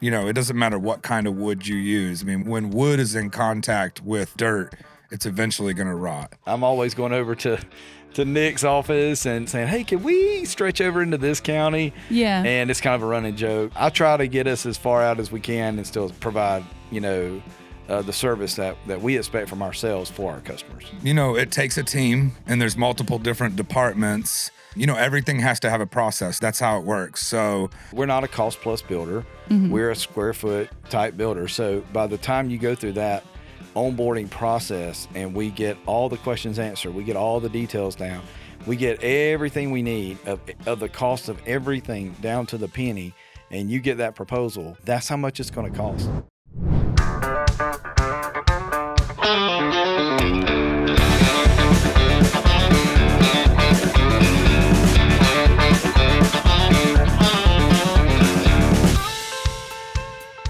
It doesn't matter what kind of wood you use. I mean, when wood is in contact with dirt, it's eventually going to rot. I'm always going over to Nick's office and saying, hey, can we stretch over into this county? Yeah. And it's kind of a running joke. I try to get us as far out as we can and still provide, the service that we expect from ourselves for our customers. It takes a team, and there's multiple different departments. Everything has to have a process. That's how it works. So we're not a cost plus builder. Mm-hmm. We're a square foot type builder. So by the time you go through that onboarding process and we get all the questions answered, we get all the details down, we get everything we need of the cost of everything down to the penny, and you get that proposal, that's how much it's going to cost.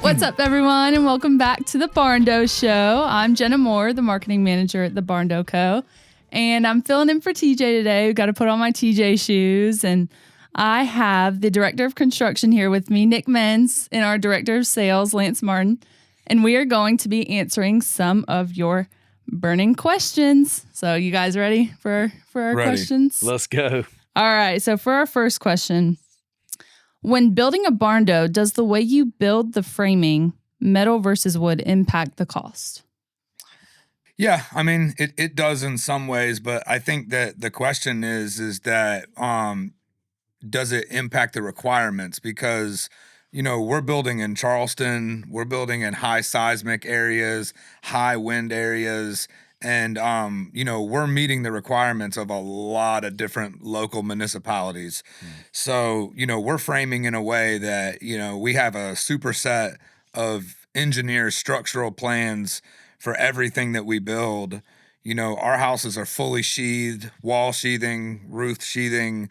What's up, everyone, and welcome back to the Barndo Show. I'm Jenna Moore, the marketing manager at the Barndo Co., and I'm filling in for TJ today. We've got to put on my TJ shoes, and I have the director of construction here with me, Nick Menz, and our director of sales, Lance Martin, and we are going to be answering some of your burning questions. So you guys ready for our questions? Let's go. All right, so for our first question, when building a Barndo, does the way you build the framing, metal versus wood, impact the cost? Yeah, I mean, it does in some ways, but I think that the question is that does it impact the requirements? Because, we're building in Charleston, we're building in high seismic areas, high wind areas, and, we're meeting the requirements of a lot of different local municipalities. So, we're framing in a way that, we have a superset of engineer structural plans for everything that we build. Our houses are fully sheathed, wall sheathing, roof sheathing.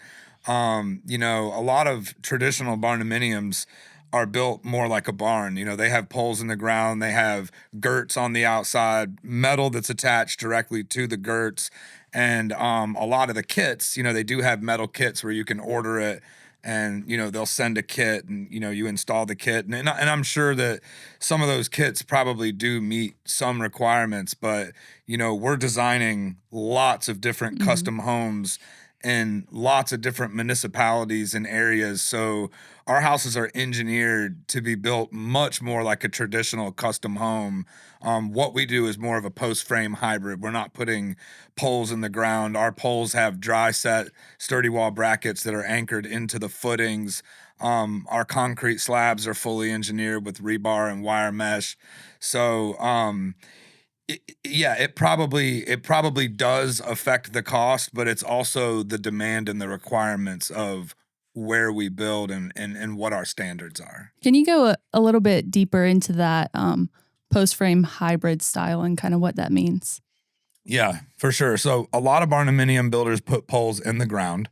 A lot of traditional barndominiums are built more like a barn. They have poles in the ground, they have girts on the outside, metal that's attached directly to the girts. And a lot of the kits, they do have metal kits where you can order it and, they'll send a kit and, you install the kit. And I'm sure that some of those kits probably do meet some requirements, but, we're designing lots of different custom homes in lots of different municipalities and areas. So our houses are engineered to be built much more like a traditional custom home. What we do is more of a post frame hybrid. We're not putting poles in the ground. Our poles have dry set sturdy wall brackets that are anchored into the footings. Our concrete slabs are fully engineered with rebar and wire mesh. So, it probably does affect the cost, but it's also the demand and the requirements of where we build and what our standards are. Can you go a little bit deeper into that post-frame hybrid style and kind of what that means? Yeah, for sure. So a lot of barndominium builders put poles in the ground,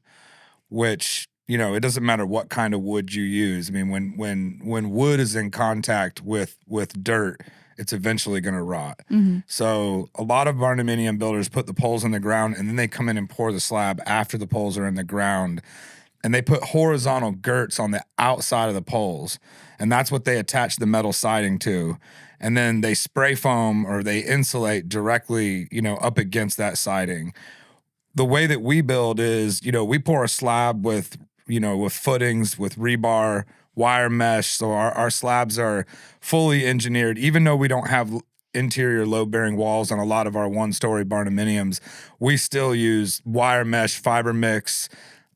which, it doesn't matter what kind of wood you use. I mean, when wood is in contact with dirt, it's eventually going to rot. Mm-hmm. So a lot of barndominium builders put the poles in the ground, and then they come in and pour the slab after the poles are in the ground. And they put horizontal girts on the outside of the poles, and that's what they attach the metal siding to. And then they spray foam or they insulate directly, up against that siding. The way that we build is, we pour a slab with footings, with rebar, wire mesh. So our slabs are fully engineered. Even though we don't have interior load-bearing walls on a lot of our one-story barndominiums, we still use wire mesh, fiber mix,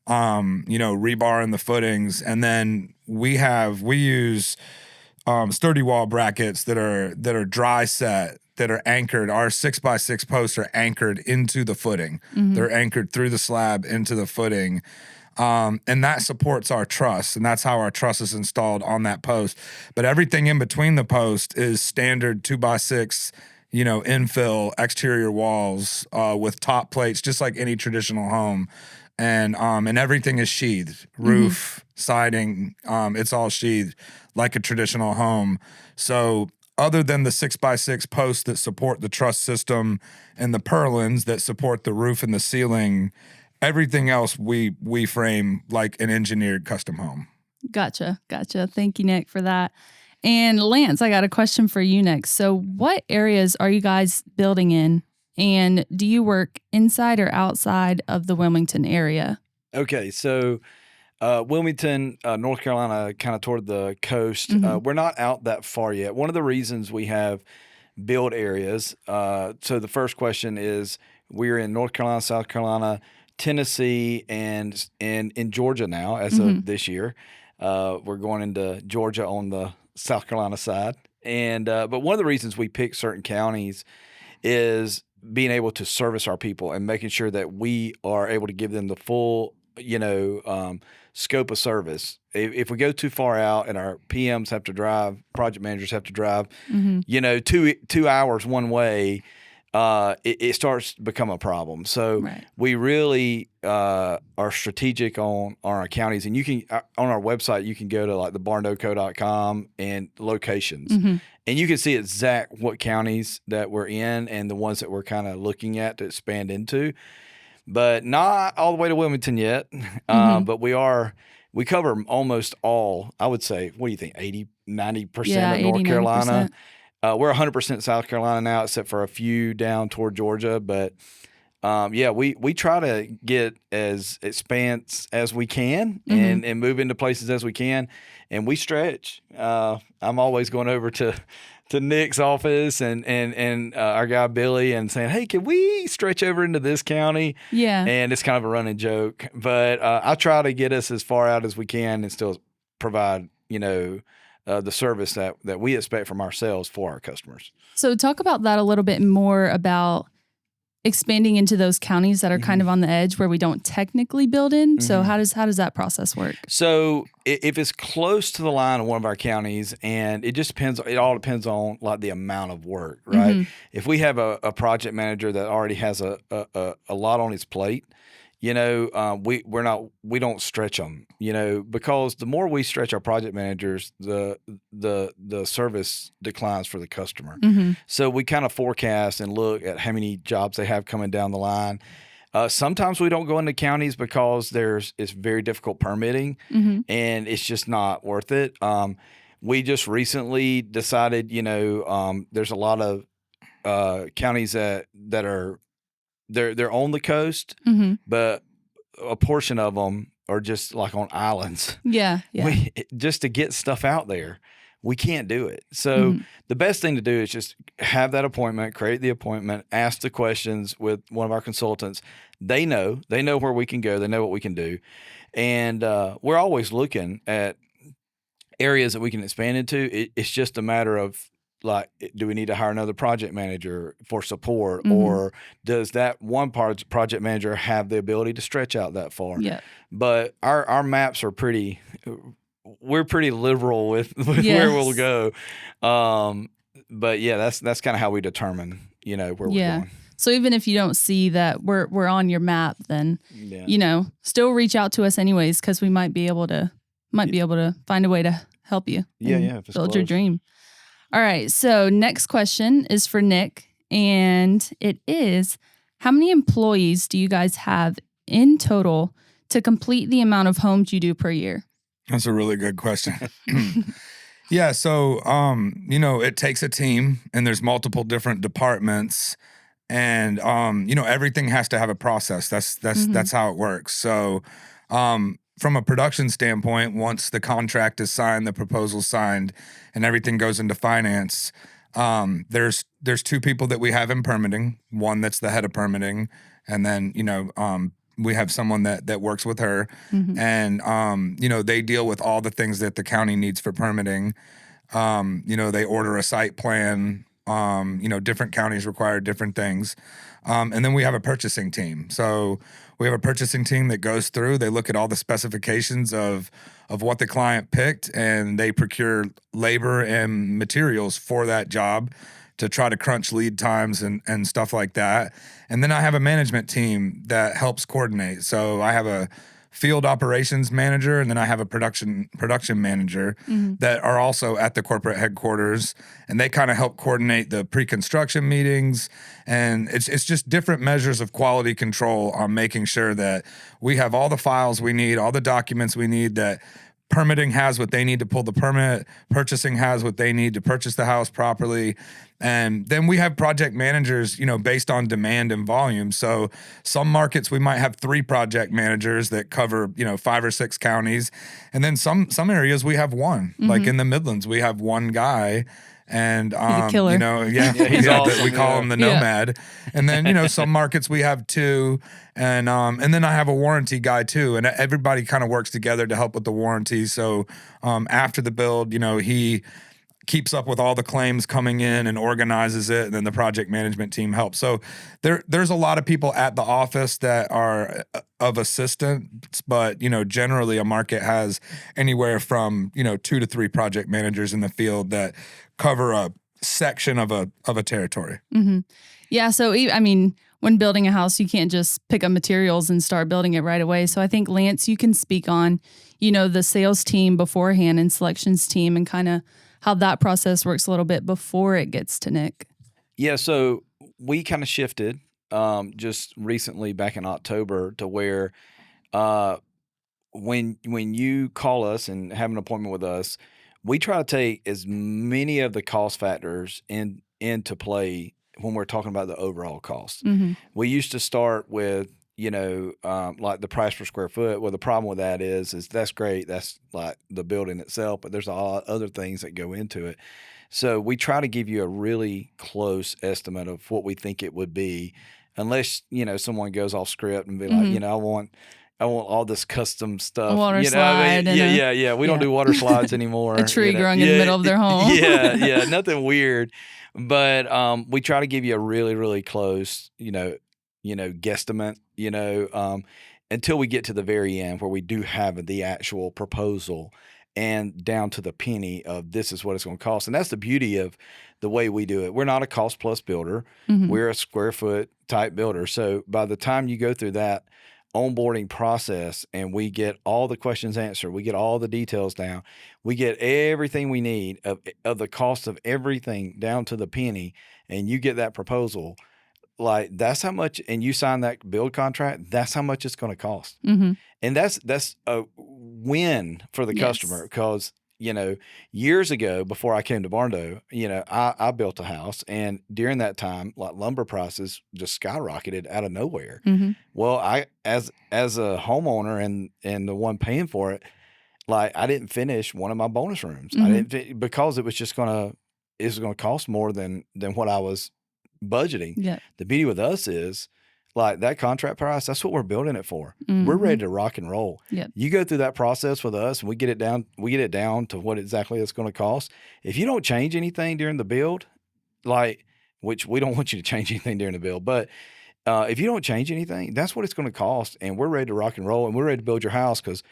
rebar in the footings. And then we use sturdy wall brackets that are dry set, that are anchored. Our 6x6 posts are anchored into the footing. Mm-hmm. They're anchored through the slab into the footing. And that supports our truss, and that's how our truss is installed on that post. But everything in between the post is standard 2x6, infill exterior walls with top plates, just like any traditional home. And everything is sheathed, roof, siding, it's all sheathed like a traditional home. So other than the 6x6 posts that support the truss system and the purlins that support the roof and the ceiling, everything else we frame like an engineered custom home. Gotcha. Thank you, Nick, for that. And Lance, I got a question for you next. So what areas are you guys building in? And do you work inside or outside of the Wilmington area? Okay, so Wilmington, North Carolina, kind of toward the coast. Mhm. We're not out that far yet. One of the reasons we have build areas. So the first question is we're in North Carolina, South Carolina, Tennessee, and in Georgia now as of this year. We're going into Georgia on the South Carolina side. And but one of the reasons we pick certain counties is being able to service our people and making sure that we are able to give them the full, scope of service. If we go too far out and our PMs have to drive, project managers have to drive, 2 hours one way, it starts to become a problem. So Right. we really are strategic on our counties, and you can on our website you can go to like the barndoco.com and locations, and you can see exact what counties that we're in and the ones that we're kind of looking at to expand into, but not all the way to Wilmington yet. But we cover almost all. I would say, what do you think? 90% of North Carolina. 90%. We're 100% South Carolina now, except for a few down toward Georgia. But we try to get as expanse as we can and move into places as we can, and we stretch. I'm always going over to Nick's office and our guy Billy and saying, "Hey, can we stretch over into this county?" Yeah. And it's kind of a running joke, but I try to get us as far out as we can and still provide, the service that we expect from ourselves for our customers. So talk about that a little bit more about expanding into those counties that are kind of on the edge where we don't technically build in. So how does that process work? So if it's close to the line of one of our counties, and it just depends, it all depends on like the amount of work, right? If we have a project manager that already has a lot on his plate, we don't stretch them, because the more we stretch our project managers, the service declines for the customer. So we kind of forecast and look at how many jobs they have coming down the line. Sometimes we don't go into counties because it's very difficult permitting, and it's just not worth it. We just recently decided, there's a lot of counties that are they're on the coast, but a portion of them are just like on islands. Yeah. Just to get stuff out there, we can't do it. So the best thing to do is just have that appointment, create the appointment, ask the questions with one of our consultants. They know where we can go. They know what we can do. And we're always looking at areas that we can expand into. It's just a matter of, like, do we need to hire another project manager for support, or does that one project manager have the ability to stretch out that far? Yeah. But our maps are we're pretty liberal with where we'll go. But yeah, that's kind of how we determine, where we're going. So even if you don't see that we're on your map, then still reach out to us anyways, because we might be able to find a way to help you. If it's build your close. dream. All right. So next question is for Nick, and it is: how many employees do you guys have in total to complete the amount of homes you do per year? That's a really good question. Yeah. So, it takes a team, and there's multiple different departments, and, everything has to have a process. That's how it works. So, from a production standpoint, once the contract is signed, the proposal's signed, and everything goes into finance, there's two people that we have in permitting. One that's the head of permitting, and then we have someone that works with her, and they deal with all the things that the county needs for permitting. They order a site plan. Different counties require different things. And then we have a purchasing team. So we have a purchasing team that goes through, they look at all the specifications of what the client picked, and they procure labor and materials for that job to try to crunch lead times and stuff like that. And then I have a management team that helps coordinate. So I have a field operations manager, and then I have a production manager that are also at the corporate headquarters, and they kind of help coordinate the pre-construction meetings. And it's just different measures of quality control on making sure that we have all the files we need, all the documents we need, that permitting has what they need to pull the permit, purchasing has what they need to purchase the house properly. And then we have project managers, based on demand and volume. So some markets we might have 3 project managers that cover, 5 or 6 counties. And then some areas we have one. Like in the Midlands, we have one guy. And He's a killer. He's awesome, we call him the nomad. And then some markets we have 2, and then I have a warranty guy too, and everybody kind of works together to help with the warranty. So after the build, he keeps up with all the claims coming in and organizes it, and then the project management team helps. So there's a lot of people at the office that are of assistance, but generally a market has anywhere from 2 to 3 project managers in the field that cover a section of a territory. Mm-hmm. Yeah. So I mean, when building a house, you can't just pick up materials and start building it right away. So I think, Lance, you can speak on the sales team beforehand and selections team, and kind of how that process works a little bit before it gets to Nick. Yeah, so we kind of shifted just recently back in October to where when you call us and have an appointment with us, we try to take as many of the cost factors into play when we're talking about the overall cost. Mm-hmm. We used to start with like the price per square foot. Well, the problem with that is that's great. That's like the building itself, but there's a lot of other things that go into it. So we try to give you a really close estimate of what we think it would be, unless, someone goes off script and be like, I want all this custom stuff. A water slide. Yeah. We don't do water slides anymore. A tree growing in the middle of their home. Yeah. Nothing weird. But we try to give you a really, really close, guesstimate, until we get to the very end where we do have the actual proposal and down to the penny of this is what it's going to cost. And that's the beauty of the way we do it. We're not a cost plus builder. Mm-hmm. We're a square foot type builder. So by the time you go through that onboarding process and we get all the questions answered, we get all the details down, we get everything we need of the cost of everything down to the penny, and you get that proposal, like that's how much, and you sign that build contract, that's how much it's going to cost. Mm-hmm. And that's a win for the customer, because years ago, before I came to Barndo, I built a house, and during that time, like lumber prices just skyrocketed out of nowhere. Mm-hmm. Well, I as a homeowner and the one paying for it, like I didn't finish one of my bonus rooms. Mm-hmm. I didn't, because it was gonna cost more than what I was budgeting. Yeah. The beauty with us is, like, that contract price, that's what we're building it for. Mm-hmm. We're ready to rock and roll. Yep. You go through that process with us, and we get it down to what exactly it's going to cost. If you don't change anything during the build, which we don't want you to change anything during the build, but if you don't change anything, that's what it's going to cost. And we're ready to rock and roll, and we're ready to build your house, because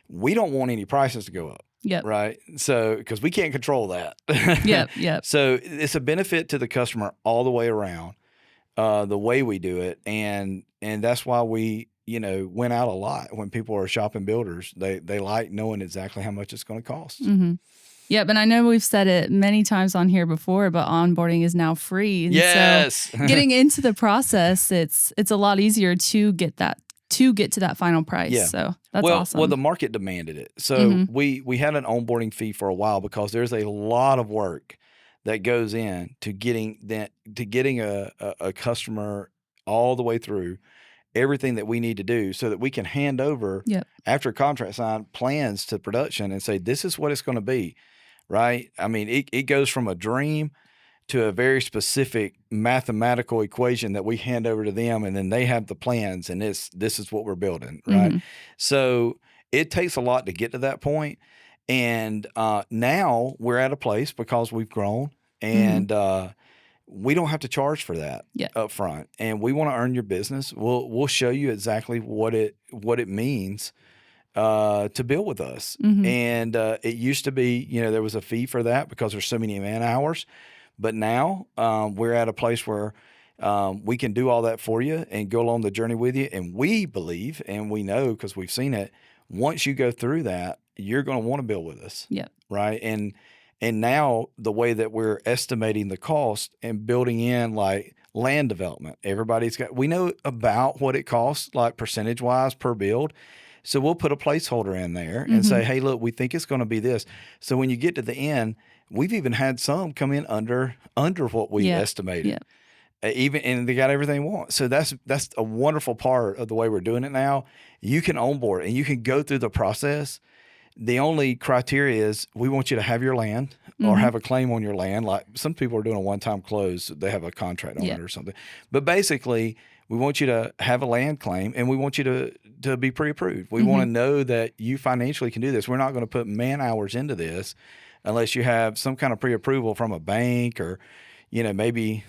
we don't want any prices to go up. Yep. Right. So, because we can't control that. Yep. So it's a benefit to the customer all the way around. The way we do it, and that's why we went out a lot when people are shopping builders. They like knowing exactly how much it's going to cost. Mm-hmm. Yep, and I know we've said it many times on here before, but onboarding is now free. And yes, so getting into the process, it's a lot easier to get to that final price. Yeah. So that's awesome. Well, the market demanded it, so we had an onboarding fee for a while, because there's a lot of work that goes in to getting a customer all the way through everything that we need to do, so that we can hand over after a contract signed plans to production and say, this is what it's going to be, right? I mean, it goes from a dream to a very specific mathematical equation that we hand over to them, and then they have the plans, and this is what we're building, right? Mm-hmm. So it takes a lot to get to that point. And now we're at a place, because we've grown, and we don't have to charge for that up front. And we want to earn your business. We'll show you exactly what it means to build with us. Mm-hmm. And it used to be, there was a fee for that because there's so many man hours. But now we're at a place where we can do all that for you and go along the journey with you. And we believe, and we know because we've seen it, once you go through that, you're going to want to build with us. Yeah. Right. And now the way that we're estimating the cost and building in, like, land development, we know about what it costs, like percentage wise per build. So we'll put a placeholder in there and say, hey, look, we think it's going to be this. So when you get to the end, we've even had some come in under what we estimated. Yeah. And they got everything they want. So that's a wonderful part of the way we're doing it now. You can onboard and you can go through the process. The only criteria is we want you to have your land or have a claim on your land. Like some people are doing a one-time close. They have a contract on it or something. But basically, we want you to have a land claim and we want you to be pre-approved. We want to know that you financially can do this. We're not going to put man hours into this unless you have some kind of pre-approval from a bank or, maybe,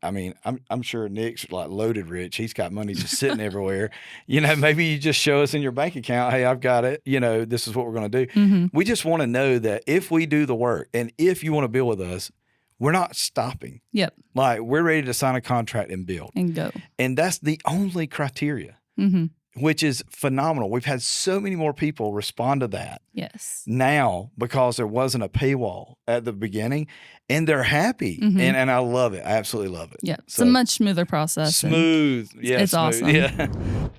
I mean, I'm sure Nick's like loaded rich. He's got money just sitting everywhere. Maybe you just show us in your bank account, hey, I've got it. This is what we're going to do. We just want to know that if we do the work and if you want to build with us, we're not stopping. Yep. Like we're ready to sign a contract and build. And go. And that's the only criteria, which is phenomenal. We've had so many more people respond to that. Yes. Now, because there wasn't a paywall at the beginning, and they're happy. And I love it. I absolutely love it. Yeah. So, it's a much smoother process. Smooth. Yeah. It's awesome. Yeah.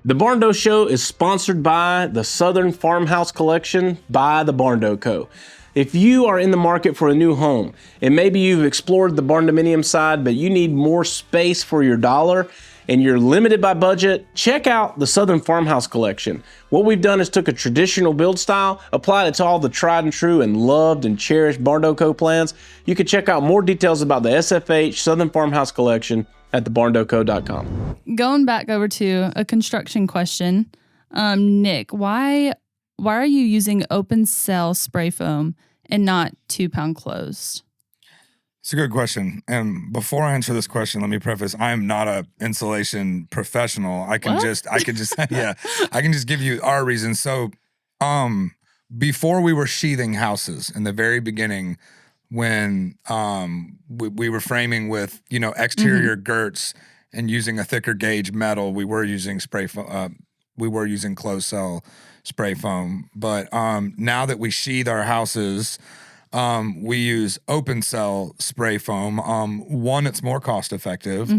The Barndo Show is sponsored by the Southern Farmhouse Collection by the Barndo Co. If you are in the market for a new home, and maybe you've explored the Barndominium side, but you need more space for your dollar, and you're limited by budget, check out the Southern Farmhouse Collection. What we've done is took a traditional build style, applied it to all the tried and true and loved and cherished Barndo Co. plans. You can check out more details about the SFH Southern Farmhouse Collection at thebarndoco.com. Going back over to a construction question, Nick, why are you using open cell spray foam and not 2-pound closed? It's a good question. And before I answer this question, let me preface, I am not a insulation professional. I can just give you our reasons. So, before we were sheathing houses in the very beginning, when we were framing with, exterior girts and using a thicker gauge metal, we were using we were using closed cell spray foam. But now that we sheathe our houses, we use open cell spray foam. One, it's more cost effective.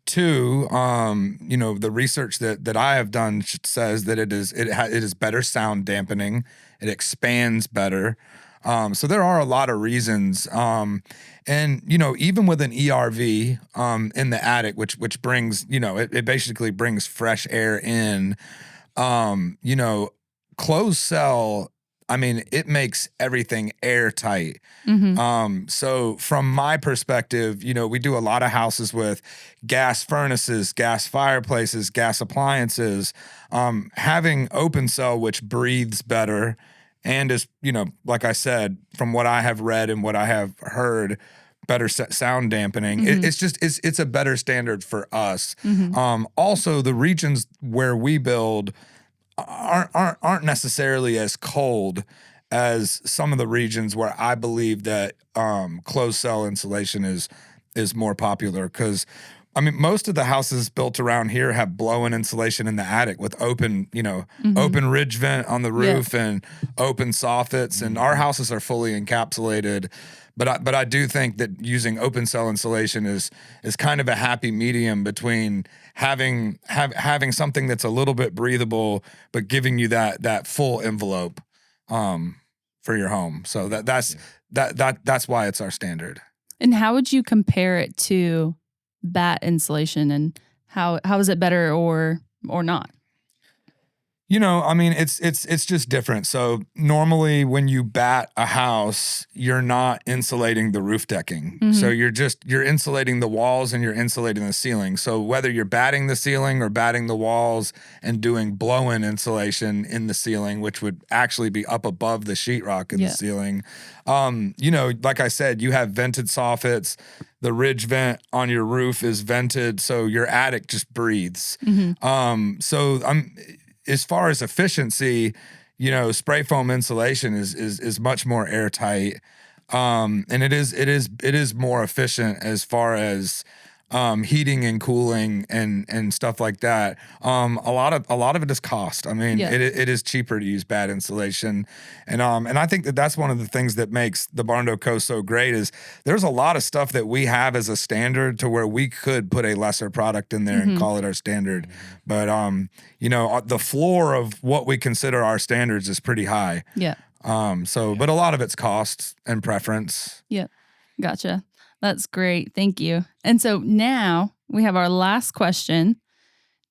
Two, the research that I have done says that it is better sound dampening. It expands better. So there are a lot of reasons. And even with an ERV in the attic, which brings, it basically brings fresh air in. Closed cell, I mean, it makes everything airtight. So from my perspective, we do a lot of houses with gas furnaces, gas fireplaces, gas appliances. Having open cell, which breathes better and is, like I said, from what I have read and what I have heard, better sound dampening. It's a better standard for us. Also, the regions where we build aren't necessarily as cold as some of the regions where I believe that closed cell insulation is more popular. Because most of the houses built around here have blow-in insulation in the attic with open, open ridge vent on the roof and open soffits, and our houses are fully encapsulated. But I do think that using open cell insulation is kind of a happy medium between having something that's a little bit breathable, but giving you that full envelope for your home. So that's why it's our standard. And how would you compare it to bat insulation, and how is it better or not? It's just different. So normally when you bat a house, you're not insulating the roof decking. So you're insulating the walls and you're insulating the ceiling. So whether you're batting the ceiling or batting the walls and doing blow-in insulation in the ceiling, which would actually be up above the sheetrock in the ceiling, like I said, you have vented soffits. The ridge vent on your roof is vented, so your attic just breathes. As far as efficiency, spray foam insulation is much more airtight, and it is more efficient as far as heating and cooling and stuff like that. A lot of it is cost. I mean, Yeah. it is cheaper to use bad insulation, and I think that's one of the things that makes the Barndo Co. so great is there's a lot of stuff that we have as a standard to where we could put a lesser product in there and call it our standard, but the floor of what we consider our standards is pretty high. Yeah. But a lot of it's cost and preference. Yeah. Gotcha. That's great. Thank you. And so now we have our last question.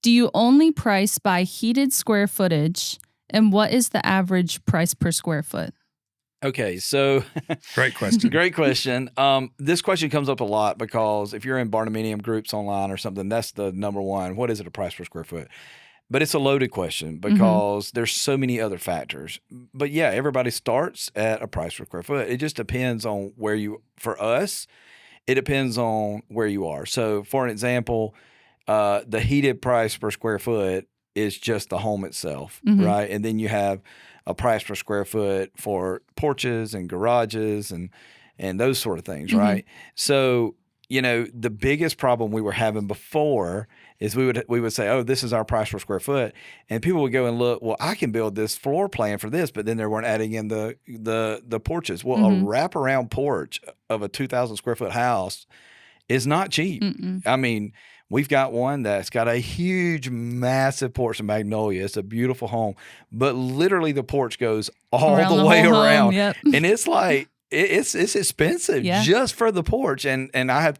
Do you only price by heated square footage? And what is the average price per square foot? Okay, so Great question. great question. This question comes up a lot because if you're in Barndominium groups online or something, that's the number one. What is it a price per square foot? But it's a loaded question because there's so many other factors. But yeah, everybody starts at a price per square foot. It just depends on for us, it depends on where you are. So for an example, the heated price per square foot is just the home itself, right? And then you have a price per square foot for porches and garages and those sort of things, right? So, the biggest problem we were having before is we would say, oh, this is our price per square foot. And people would go and look, well, I can build this floor plan for this, but then they weren't adding in the porches. Well, a wraparound porch of a 2,000 square foot house is not cheap. I mean, we've got one that's got a huge, massive porch in Magnolia. It's a beautiful home, but literally the porch goes all the way around. Yep. And it's like, it's expensive just for the porch. And I've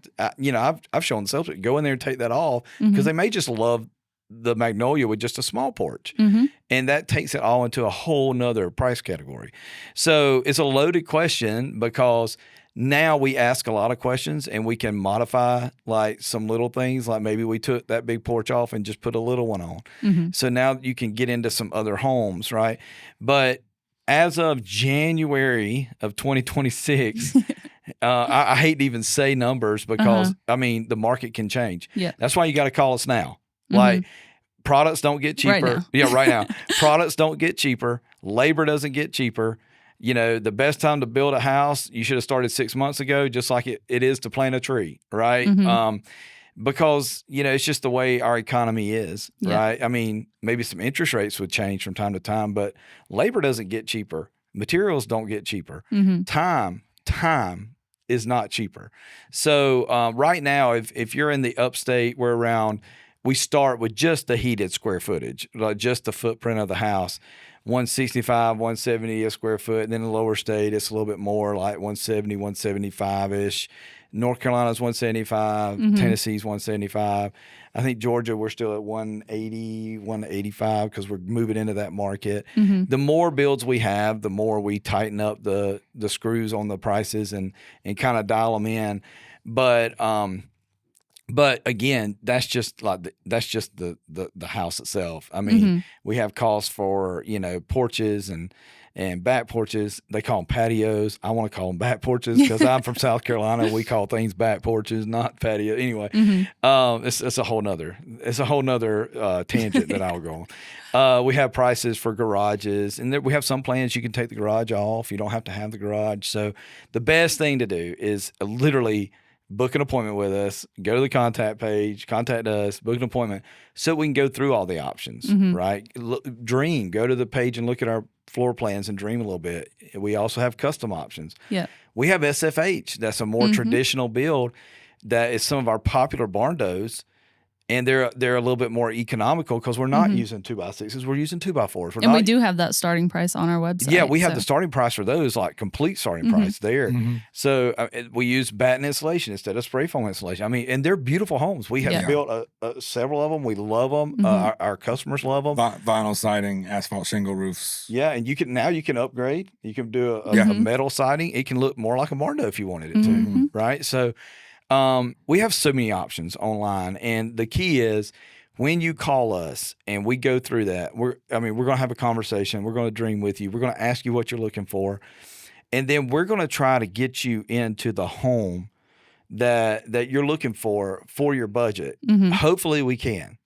shown sales people go in there and take that off because they may just love the Magnolia with just a small porch. And that takes it all into a whole nother price category. So it's a loaded question because now we ask a lot of questions and we can modify like some little things, like maybe we took that big porch off and just put a little one on. So now you can get into some other homes, right? But as of January of 2026, I hate to even say numbers because, the market can change. Yeah. That's why you got to call us now. Like, products don't get cheaper. Right now. Products don't get cheaper. Labor doesn't get cheaper. The best time to build a house, you should have started 6 months ago, just like it is to plant a tree, right? Because, it's just the way our economy is, right? I mean, maybe some interest rates would change from time to time, but labor doesn't get cheaper. Materials don't get cheaper. Time is not cheaper. So right now, if you're in the upstate, we start with just the heated square footage, like just the footprint of the house. 165, 170 a square foot. And then in the lower state, it's a little bit more like 170, 175-ish. North Carolina's 175, Tennessee's 175. I think Georgia, we're still at 180, 185 because we're moving into that market. The more builds we have, the more we tighten up the screws on the prices and kind of dial them in. But again, that's just the house itself. I mean, we have costs for, porches and back porches. They call them patios. I want to call them back porches because I'm from South Carolina. We call things back porches, not patio. Anyway, it's a whole nother tangent that I'll go on. We have prices for garages, and we have some plans you can take the garage off. You don't have to have the garage. So the best thing to do is literally book an appointment with us, go to the contact page, contact us, book an appointment so we can go through all the options, right? Dream, go to the page and look at our floor plans and dream a little bit. We also have custom options. Yeah. We have SFH. That's a more traditional build that is some of our popular Barndos. And they're a little bit more economical because we're not using 2x6s. We're using 2x4s. And we do have that starting price on our website. Yeah, we have the starting price for those, like complete starting price there. So we use batten insulation instead of spray foam insulation. I mean, and they're beautiful homes. We have built several of them. We love them. Our customers love them. Vinyl siding, asphalt shingle roofs. Yeah, and you can upgrade. You can do a metal siding. It can look more like a Barndo if you wanted it to, right? So we have so many options online, and the key is when you call us and we go through that, we're going to have a conversation. We're going to dream with you. We're going to ask you what you're looking for, and then we're going to try to get you into the home that you're looking for your budget. Hopefully we can.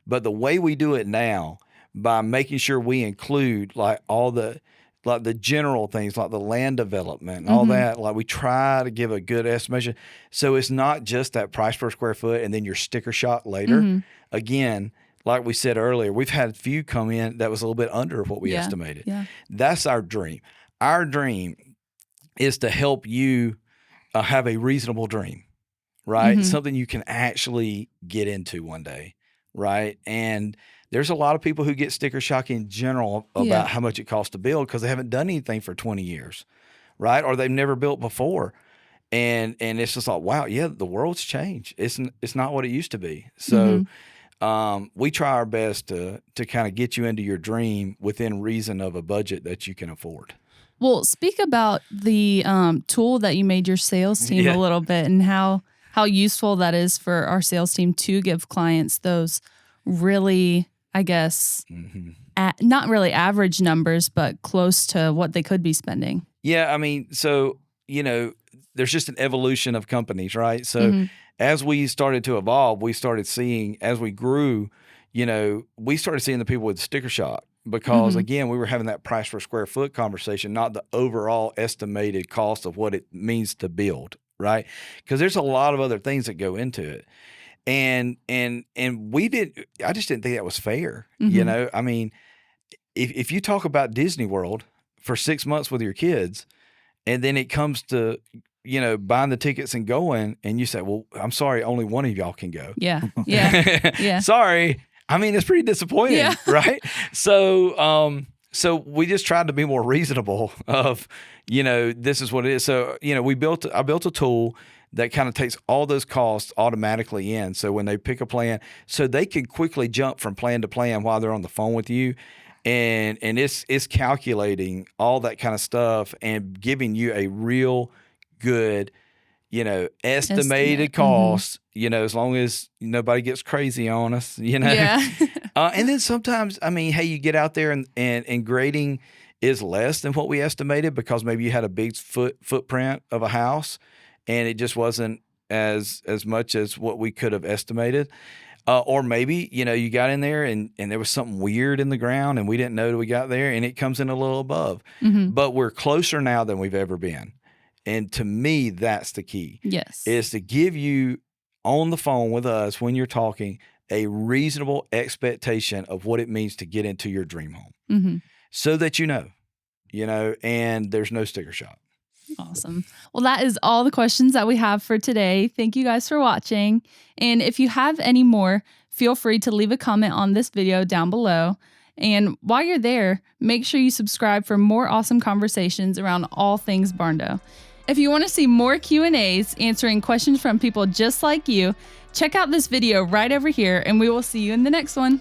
But the way we do it now, by making sure we include like all the like the general things like the land development and all that. Like we try to give a good estimation. So it's not just that price per square foot and then your sticker shock later. Again, like we said earlier, we've had a few come in that was a little bit under what we estimated. Yeah. That's our dream. Our dream is to help you have a reasonable dream, right? Something you can actually get into one day, right? And there's a lot of people who get sticker shock in general about how much it costs to build because they haven't done anything for 20 years, right? Or they've never built before. And it's just like, wow, yeah, the world's changed. It's not what it used to be. So we try our best to kind of get you into your dream within reason of a budget that you can afford. Well, speak about the tool that you made your sales team a little bit and how useful that is for our sales team to give clients those really, I guess, not really average numbers, but close to what they could be spending. Yeah, I mean, so, there's just an evolution of companies, right? So as we started to evolve, we started seeing, as we grew, we started seeing the people with sticker shock because, again, we were having that price per square foot conversation, not the overall estimated cost of what it means to build, right? Because there's a lot of other things that go into it. And I just didn't think that was fair. I mean, if you talk about Disney World for 6 months with your kids and then it comes to, buying the tickets and going and you say, well, I'm sorry, only one of y'all can go. Yeah. Sorry. I mean, it's pretty disappointing, right? So we just tried to be more reasonable of, this is what it is. So, I built a tool that kind of takes all those costs automatically in. So when they pick a plan, so they can quickly jump from plan to plan while they're on the phone with you. And it's calculating all that kind of stuff and giving you a real good, estimated cost, as long as nobody gets crazy on us, Yeah. And then sometimes, I mean, hey, you get out there and grading is less than what we estimated because maybe you had a big footprint of a house and it just wasn't as much as what we could have estimated. Or maybe, you got in there and there was something weird in the ground and we didn't know till we got there and it comes in a little above. But we're closer now than we've ever been. And to me, that's the key. Yes. Is to give you on the phone with us when you're talking a reasonable expectation of what it means to get into your dream home so that and there's no sticker shock. Awesome. Well, that is all the questions that we have for today. Thank you guys for watching. And if you have any more, feel free to leave a comment on this video down below. And while you're there, make sure you subscribe for more awesome conversations around all things Barndo. If you want to see more Q&As answering questions from people just like you, check out this video right over here and we will see you in the next one.